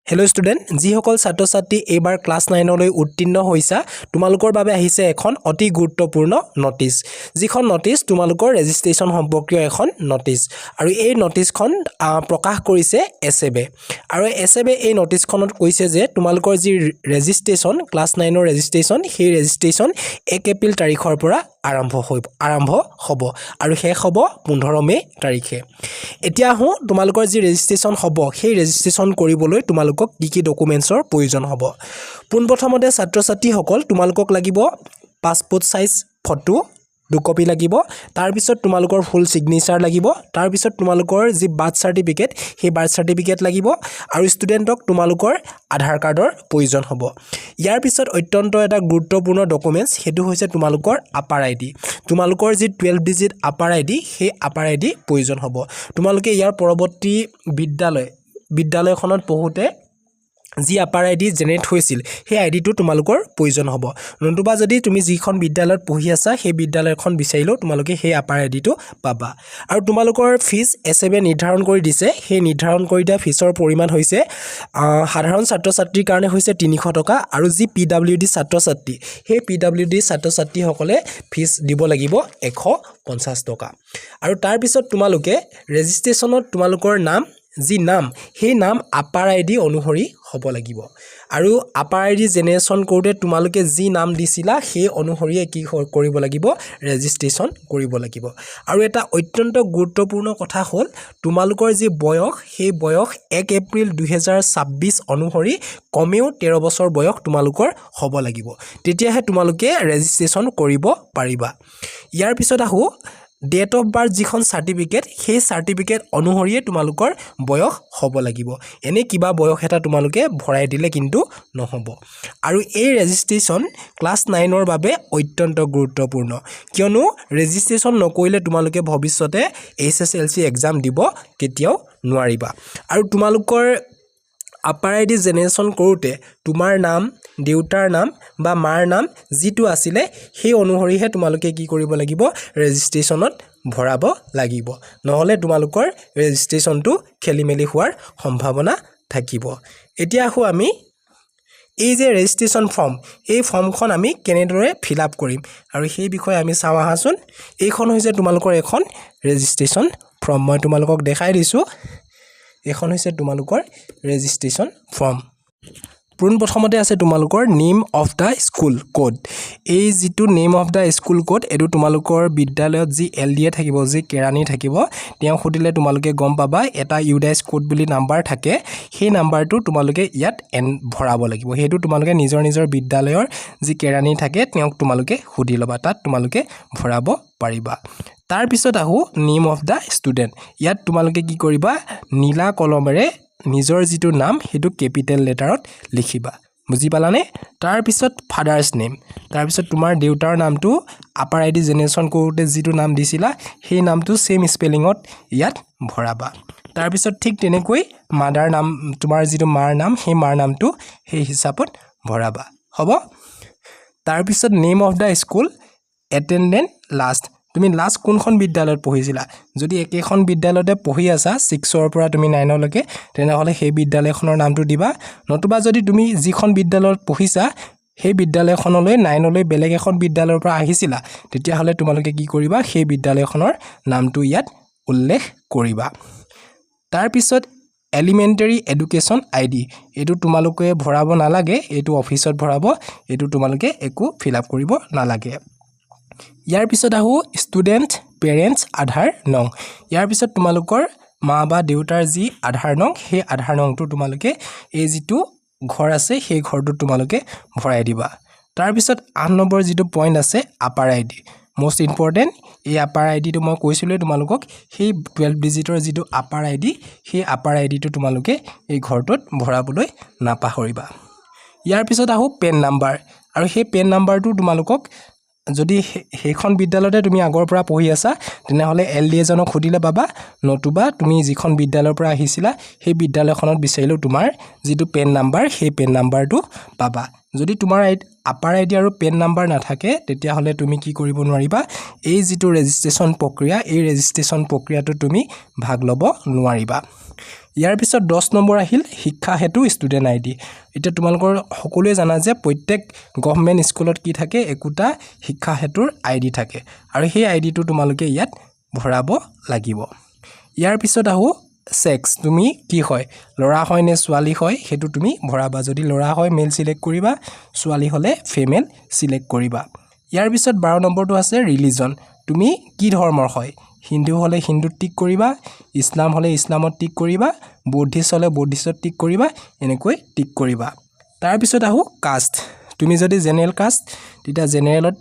Hello student, যিসকল ছাত্ৰ ছাত্ৰী এইবাৰ ক্লাছ 9 লৈ উত্তীৰ্ণ হৈছা তোমালোকৰ বাবে আহিছে এখন অতি গুৰুত্বপূৰ্ণ নোটিছ যিখন নোটিছ তোমালোকৰ ৰেজিষ্ট্ৰেচন সম্পৰ্কীয় এখন নোটিছ আৰু এই নোটিছখন প্ৰকাশ কৰিছে এছেবে আৰু এছেবে এই নোটিছখনত কৈছে যে তোমালোকৰ যি ৰেজিষ্ট্ৰেচন ক্লাছ 9 ৰ ৰেজিষ্ট্ৰেচন সেই ৰেজিষ্ট্ৰেচন 1 এপ্ৰিল তাৰিখৰ পৰা আৰম্ভ হ'ব আৰু শেষ হ'ব 15 মে তাৰিখে এতিয়া তোমালোকৰ যি ৰেজিষ্ট্ৰেচন হ'ব সেই ৰেজিষ্ট্ৰেচন কৰিবলৈ তোমালোকক কি ডকুমেন্টছৰ প্ৰয়োজন হ'ব পোনপ্ৰথমতে ছাত্ৰ ছাত্ৰীসকল তোমালোকক লাগিব পাছপোৰ্ট সাইজ ফটো 2 কপি লাগিব তাৰ পিছত তোমালোকৰ ফুল সিগনেচাৰ লাগিব তাৰ পিছত তোমালোকৰ যি বাৰ্থ সাৰ্টিফিকেট সেই বাৰ্থ সাৰ্টিফিকেট লাগিব আৰু ষ্টুডেন্টক তোমালোকৰ আধাৰ কাৰ্ডৰ প্ৰয়োজন হ'ব ইয়াৰ পিছত অত্যন্ত এটা গুৰুত্বপূৰ্ণ ডকুমেন্টছ হেতু হৈছে তোমালোকৰ আপাৰ আইডি তোমালোকৰ যি 12 ডিজিট আপাৰ আইডি সেই আপাৰ আইডি প্ৰয়োজন হ'ব তোমালোকে ইয়াৰ পৰৱৰ্তী বিদ্যালয়খনত পঢ়োতে যি আপাৰ আইডি জেনেৰেট হৈছিল সেই আইডিটো তোমালোকৰ প্ৰয়োজন হ'ব নতুবা যদি তুমি যিখন বিদ্যালয়ত পঢ়ি আছা সেই বিদ্যালয়খন বিচাৰিলেও তোমালোকে সেই আপাৰ আইডিটো পাবা আৰু তোমালোকৰ ফিজ এছেবে নিৰ্ধাৰণ কৰি দিছে সেই নিৰ্ধাৰণ কৰি দিয়া ফিজৰ পৰিমাণ হৈছে সাধাৰণ ছাত্ৰ ছাত্ৰীৰ কাৰণে হৈছে 300 টকা আৰু যি পিডব্লিউডি ছাত্ৰ ছাত্ৰী সেই পিডব্লিউডি ছাত্ৰ ছাত্ৰীসকলে ফিজ দিব লাগিব 150 টকা আৰু তাৰ পিছত তোমালোকে ৰেজিষ্ট্ৰেচনত তোমালোকৰ নাম যি নাম সেই নাম আপাৰ আইডি অনুসৰি হ'ব লাগিব আৰু আপাৰ আইডি জেনেৰেশ্যন কৰোতে তোমালোকে যি নাম দিছিলা সেই অনুসৰি কি কৰিব লাগিব ৰেজিষ্ট্ৰেচন কৰিব লাগিব আৰু এটা অত্যন্ত গুৰুত্বপূৰ্ণ কথা হ'ল তোমালোকৰ যি বয়স সেই বয়স 1 এপ্ৰিল 2026 অনুসৰি কমেও 13 বছৰ বয়স তোমালোকৰ হ'ব লাগিব তেতিয়াহে তোমালোকে ৰেজিষ্ট্ৰেচন কৰিব পাৰিবা ইয়াৰ পিছত ডেট অফ বাৰ্থ যিখন সাৰ্টিফিকেট সেই সাৰ্টিফিকেট অনুসৰিয়ে তোমালোকৰ বয়স হ'ব লাগিব এনে কিবা বয়স এটা তোমালোকে ভৰাই দিলে কিন্তু নহব আৰু এই ৰেজিষ্ট্ৰেচন ক্লাছ 9 ৰ বাবে অত্যন্ত গুৰুত্বপূৰ্ণ কিয়নো ৰেজিষ্ট্ৰেচন নকৰিলে তোমালোকে ভৱিষ্যতে HSLC এক্সাম দিব কেতিয়াও নোৱাৰিবা আৰু তোমালোকৰ আপাৰ আইডি জেনেৰেশ্যন কৰোতে তোমাৰ নাম দেউতাৰ নাম বা মাৰ নাম যিটো আছিলে সেই অনুসৰিহে তোমালোকে কি কৰিব লাগিব ৰেজিষ্ট্ৰেচনত ভৰাব লাগিব নহলে তোমালোকৰ ৰেজিষ্ট্ৰেচনটো খেলিমেলি হোৱাৰ সম্ভাৱনা থাকিব এতিয়া আমি এই যে ৰেজিষ্ট্ৰেচন ফৰ্ম এই ফৰ্মখন আমি কেনেদৰে ফিল আপ কৰিম আৰু সেই বিষয়ে আমি চাওঁ আহাচোন এইখন হৈছে তোমালোকৰ এখন ৰেজিষ্ট্ৰেচন ফৰ্ম মই তোমালোকক দেখাই দিছো এখন হৈছে তোমালোকৰ ৰেজিষ্ট্ৰেচন ফৰ্ম প্ৰথমতে আছে তোমালোকৰ name of the school code এই যিটো name of the school code এটো তোমালোকৰ বিদ্যালয়ত যি এলডিএ থাকিব যি কেৰাণী থাকিব তেওঁ খুদিলে তোমালোকে গম পাবা এটা ইউডাইস কোড বুলি নাম্বাৰ থাকে সেই নাম্বাৰটো তোমালোকে ইয়াত ভৰাব লাগিব হেতু তোমালোকে নিজৰ বিদ্যালয়ৰ যি কেৰাণী থাকে তেওঁক তোমালোকে খুদি লবা তাত তোমালোকে ভৰাব পাৰিবা তাৰ পিছত নেম অফ দা ষ্টুডেন্ট ইয়াত তোমালোকে কি কৰিবা নীলা কলমেৰে নিজৰ যিটো নাম হেতু কেপিটেল লেটাৰত লিখিবা বুজি পালানে তাৰ পিছত ফাদাৰ্স নেম তাৰ পিছত তোমাৰ দেউতাৰ নামটো আপাৰ আইডি জেনেৰেশ্যন কৰোতে যিটো নাম দিছিলা সেই নামটো সেম স্পেলিংত ইয়াত ভৰাবা তাৰ পিছত ঠিক তেনেকৈ মাদাৰ নাম তোমাৰ যিটো মাৰ নাম সেই মাৰ নামটো সেই হিচাপত ভৰাবা হ'ব তাৰ পিছত name of the school attendant last তুমি লাষ্ট কোনখন বিদ্যালয়ত পঢ়িছিলা যদি একেখন বিদ্যালয়তে পঢ়ি আছা 6 ৰ পৰা তুমি 9 লৈকে তেনেহলে সেই বিদ্যালয়খনৰ নামটো দিবা নতুবা যদি তুমি যিখন বিদ্যালয়ত পঢ়িছা সেই বিদ্যালয়খনলৈ 9 লৈ বেলেগ এখন বিদ্যালয়ৰ পৰা আহিছিলা তেতিয়াহলে তোমালোকে কি কৰিবা সেই বিদ্যালয়খনৰ নামটো ইয়াত উল্লেখ কৰিবা তাৰ পিছত এলিমেন্টাৰী এডুকেশ্যন আইডি এটো তোমালোকে ভৰাব নালাগে এটো অফিসত ভৰাব এটো তোমালোকে একো ফিল আপ কৰিব নালাগে ইয়াৰ পিছত ষ্টুডেন্ট পেৰেন্টস আধাৰ নং ইয়াৰ পিছত তোমালোকৰ মা বা দেউতাৰ যি আধাৰ নং সেই আধাৰ নংটো তোমালোকে এই যিটো ঘৰ আছে সেই ঘৰটো তোমালোকে ভৰাই দিবা তাৰ পিছত 8 নম্বৰ যিটো পইণ্ট আছে আপাৰ আইডি মোস্ট ইম্পৰ্টেন্ট এই আপাৰ আইডিটো মই কৈছিলো তোমালোকক সেই 12 ডিজিটৰ যিটো আপাৰ আইডি সেই আপাৰ আইডিটো তোমালোকে এই ঘৰটোত ভৰাবলৈ নাপাহৰিবা ইয়াৰ পিছত পেন নাম্বাৰ আৰু সেই পেন নাম্বাৰটো তোমালোকক যদি সেইখন বিদ্যালয়তে তুমি আগৰ পৰা পঢ়ি আছা তেনেহলে এলডিএ জনক খুদিলে পাবা নতুবা তুমি যিখন বিদ্যালয়ৰ পৰা আহিছিলা সেই বিদ্যালয়খনত বিচাৰিলেও তোমাৰ যিটো পেন নাম্বাৰ সেই পেন নাম্বাৰটো পাবা যদি তোমাৰ আপাৰ আইডি আৰু পেন নাম্বাৰ নাথাকে তেতিয়াহলে তুমি কি কৰিব নোৱাৰিবা এই যিটো ৰেজিষ্ট্ৰেচন প্ৰক্ৰিয়া এই ৰেজিষ্ট্ৰেচন প্ৰক্ৰিয়াটো তুমি ভাগ ল'ব নোৱাৰিবা ইয়াৰ পিছত 10 নম্বৰ আহিল শিক্ষা হেতু ষ্টুডেন্ট আইডি এতিয়া তোমালোকৰ সকলোৱে জানা যে প্ৰত্যেক গভৰ্ণমেণ্ট স্কুলত কি থাকে একোটা শিক্ষা হেতুৰ আইডি থাকে আৰু সেই আইডিটো তোমালোকে ইয়াত ভৰাব লাগিব ইয়াৰ পিছত আহো সেক্স তুমি কি হয় লৰা হয় নে ছোৱালী হয় হেতু তুমি ভৰাবা যদি লৰা হয় মেল সিলেক্ট কৰিবা ছোৱালী হলে ফিমেল সিলেক্ট কৰিবা ইয়াৰ পিছত 12 নম্বৰটো আছে ৰিলিজন তুমি কি ধৰ্মৰ হয় হিন্দু হলে হিন্দুত টিক কৰিবা ইছলাম হলে ইছলামত টিক কৰিবা বৌদ্ধিষ্ট হলে বৌদ্ধিষ্টত টিক কৰিবা এনেকৈ টিক কৰিবা তাৰ পিছত আহো কাষ্ট তুমি যদি জেনাৰেল কাষ্ট তেতিয়া জেনাৰেলত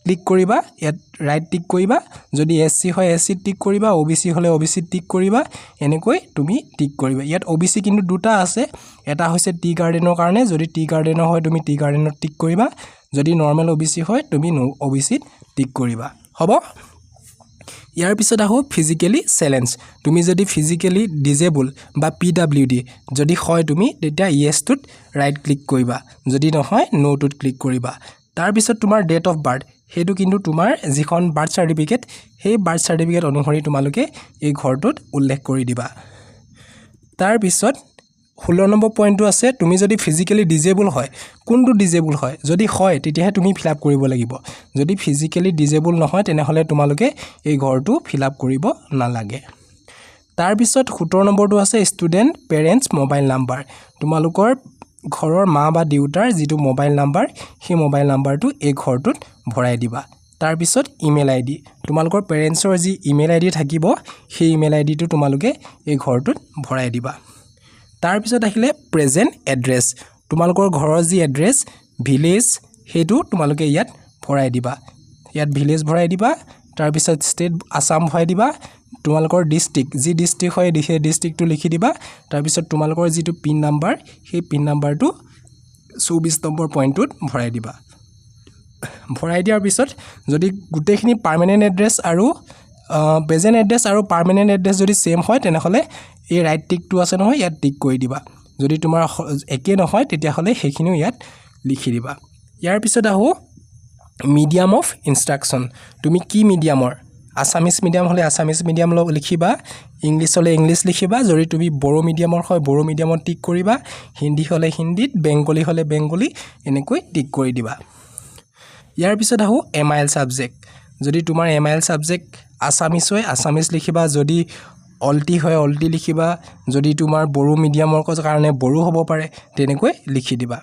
ক্লিক কৰিবা ইয়াত ৰাইট টিক কৰিবা যদি এসসি হয় এসসি টিক কৰিবা ওবিসি হলে ওবিসি টিক কৰিবা এনেকৈ তুমি টিক কৰিবা ইয়াত ওবিসি কিন্তু দুটা আছে এটা হৈছে টি গাৰ্ডেনৰ কাৰণে যদি টি গাৰ্ডেনৰ হয় তুমি টি গাৰ্ডেনত টিক কৰিবা যদি নৰমাল ওবিসি হয় তুমি ওবিসিত টিক কৰিবা হ'ব ইয়াৰ পিছত আহো ফিজিক্যালি চ্যালেঞ্জ তুমি যদি ফিজিক্যালি ডিজেবল বা পিডব্লিউডি যদি হয় তুমি তেতিয়া ইয়েস টুত ৰাইট ক্লিক কৰিবা যদি নহয় নো টুত ক্লিক কৰিবা তাৰ পিছত তোমাৰ ডেট অফ বাৰ্থ হেতু কিন্তু তোমাৰ যিখন বাৰ্থ সাৰ্টিফিকেট সেই বাৰ্থ সাৰ্টিফিকেট অনুসৰি তোমালোকে এই ঘৰটোত উল্লেখ কৰি দিবা তাৰ পিছত 16 নম্বৰ পইণ্টটো আছে তুমি যদি ফিজিক্যালি ডিজেবল হয় কোনটো ডিজেবল হয় যদি হয় তেতিয়াহে তুমি ফিল আপ কৰিব লাগিব যদি ফিজিক্যালি ডিজেবল নহয় তেনেহলে তোমালোকে এই ঘৰটো ফিল আপ কৰিব নালাগে তাৰ পিছত 17 নম্বৰটো আছে ষ্টুডেন্ট পেৰেন্টস মোবাইল নাম্বাৰ তোমালোকৰ ঘৰৰ মা বা দেউতাৰ যেটো মোবাইল নাম্বাৰ সেই মোবাইল নাম্বাৰটো এই ঘৰটোত ভৰাই দিবা তাৰ পিছত ইমেইল আইডি তোমালোকৰ পেৰেন্টছৰ যি ইমেইল আইডি থাকিব সেই ইমেইল আইডিটো তোমালোকে এই ঘৰটোত ভৰাই দিবা তাৰ পিছত আহিলে প্ৰেজেন্ট এড্ৰেছ তোমালোকৰ ঘৰৰ যি এড্ৰেছ ভিলেজ হেতু তোমালোকে ইয়াত ভৰাই দিবা ইয়াত ভিলেজ ভৰাই দিবা তাৰ পিছত ষ্টেট আসাম ভৰাই দিবা তোমালোকৰ ডিস্ট্ৰিক্ট যি ডিস্ট্ৰিক্ট হয় সেই ডিস্ট্ৰিক্টটো লিখি দিবা তাৰ পিছত তোমালোকৰ যেটো পিন নাম্বাৰ সেই পিন নাম্বাৰটো 24 নম্বৰ পইণ্টত ভৰাই দিবা ভৰাই দিয়াৰ পিছত যদি গুটেখিনি পাৰ্মানেন্ট এড্ৰেছ আৰু প্ৰেজেন্ট এড্ৰেছ আৰু পাৰ্মানেন্ট এড্ৰেছ যদি সেম হয় তেনেহলে এই ৰাইট টিকটো আছে নহয় ইয়াত টিক কৰি দিবা যদি তোমাৰ একে নহয় তেতিয়া হলে হেখিনিও ইয়াত লিখি দিবা ইয়াৰ পিছত আহো মিডিয়াম অফ ইনষ্ট্ৰাকচন তুমি কি মিডিয়ামৰ আসামিজ মিডিয়াম হলে আসামিজ মিডিয়াম লিখিবা ইংলিশ হলে ইংলিশ লিখিবা যদি তুমি বড়ো মিডিয়ামৰ হয় বড়ো মিডিয়ামত টিক কৰিবা হিন্দী হলে হিন্দীত বেংগলী হলে বেংগলী এনেকৈ টিক কৰি দিবা ইয়াৰ পিছত আহো এমআইএল সাবজেক্ট যদি তোমাৰ এমআইএল সাবজেক্ট আসামিজ হয় আসামিজ লিখিবা যদি অলটি হয় অলটি লিখিবা যদি তোমাৰ বড়ো মিডিয়ামৰ কাৰণে বড়ো হ'ব পাৰে তেনেকৈ লিখি দিবা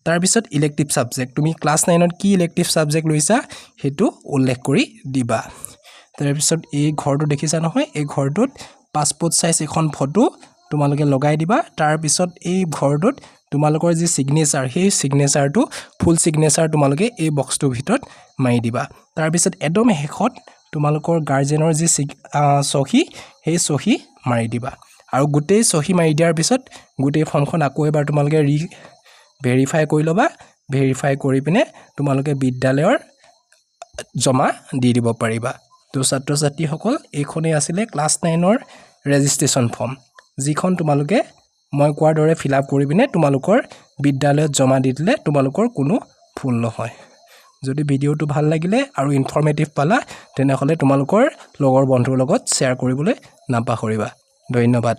তাৰ পিছত ইলেক্টিভ সাবজেক্ট তুমি ক্লাস 9ত কি ইলেক্টিভ সাবজেক্ট লৈছা হেতু উল্লেখ কৰি দিবা তাৰ পিছত এই ঘৰটো দেখিছা নহয় এই ঘৰটোত পাসপোৰ্ট সাইজ এখন ফটো তোমালোকে লগাই দিবা তাৰ পিছত এই ঘৰটোত তোমালোকৰ যি সিগনেচাৰ সেই সিগনেচাৰটো ফুল সিগনেচাৰ তোমালোকে এই বক্সটোৰ ভিতৰত মাৰি দিবা তাৰ পিছত একদম হেখত তোমালোকৰ গাৰ্জেনৰ যি সখী সেই সখী মাৰি দিবা আৰু গুটেই সখী মাৰি দিয়াৰ পিছত গুটেই ফৰ্মখন আকৌ এবাৰ তোমালোকে ভেৰিফাই কৰি লবা ভেৰিফাই কৰি পিনে তোমালোকে বিদ্যালয়ৰ জমা দি দিব পাৰিবা তো ছাত্ৰ ছাত্ৰীসকল এইখনে আছিল ক্লাস 9ৰ ৰেজিষ্ট্ৰেচন ফৰ্ম যিখন তোমালোকে মই কোৱাৰ দৰে ফিল আপ কৰি পিনে তোমালোকৰ বিদ্যালয়ত জমা দি দিলে তোমালোকৰ কোনো ভুল নহয় যদি ভিডিওটো ভাল লাগিলে আৰু ইনফৰমেটিভ পালা তেনেহলে তোমালোকৰ লগৰ বন্ধুৰ লগত শ্বেয়াৰ কৰিবলৈ নাপাহৰিবা ধন্যবাদ